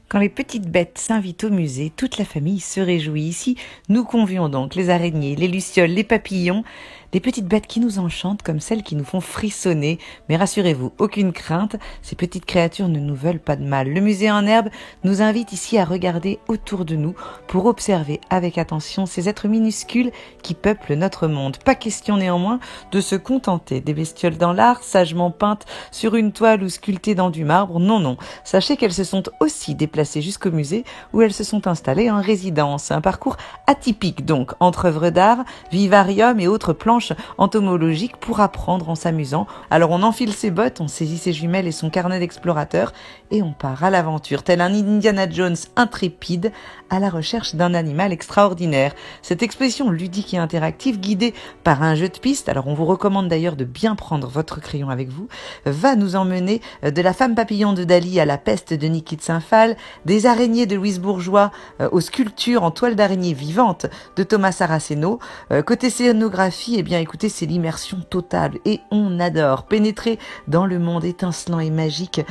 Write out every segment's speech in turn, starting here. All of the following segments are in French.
Quand les petites bêtes s'invitent au musée, toute la famille se réjouit. Ici, nous convions donc les araignées, les lucioles, les papillons, des petites bêtes qui nous enchantent comme celles qui nous font frissonner. Mais rassurez-vous, aucune crainte, ces petites créatures ne nous veulent pas de mal. Le musée en herbe nous invite ici à regarder autour de nous pour observer avec attention ces êtres minuscules qui peuplent notre monde. Pas question néanmoins de se contenter des bestioles dans l'art, sagement peintes sur une toile ou sculptées dans du marbre. Non, non. Sachez qu'elles se sont aussi déplacées jusqu'au musée où elles se sont installées en résidence. Un parcours atypique donc, entre œuvres d'art, vivarium et autres planches entomologiques pour apprendre en s'amusant. Alors on enfile ses bottes, on saisit ses jumelles et son carnet d'explorateur et on part à l'aventure, tel un Indiana Jones intrépide à la recherche d'un animal extraordinaire. Cette exposition ludique et interactive, guidée par un jeu de piste, alors on vous recommande d'ailleurs de bien prendre votre crayon avec vous, va nous emmener de la femme papillon de Dali à la peste de Niki de Saint-Phal, des araignées de Louise Bourgeois aux sculptures en toile d'araignée vivante de Thomas Saraceno. Côté scénographie, eh bien écoutez, c'est l'immersion totale et on adore pénétrer dans le monde étincelant et magique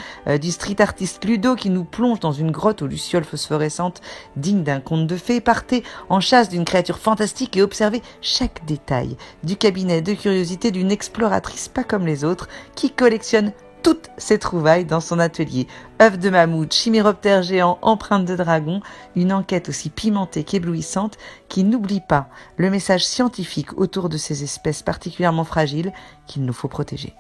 du street artiste Ludo qui nous plonge dans une grotte aux lucioles phosphorescentes digne d'un conte de fées. Partez en chasse d'une créature fantastique et observez chaque détail du cabinet de curiosité d'une exploratrice pas comme les autres qui collectionne toutes ses trouvailles dans son atelier. Œufs de mammouth, chiméroptères géants, empreintes de dragon, une enquête aussi pimentée qu'éblouissante qui n'oublie pas le message scientifique autour de ces espèces particulièrement fragiles qu'il nous faut protéger.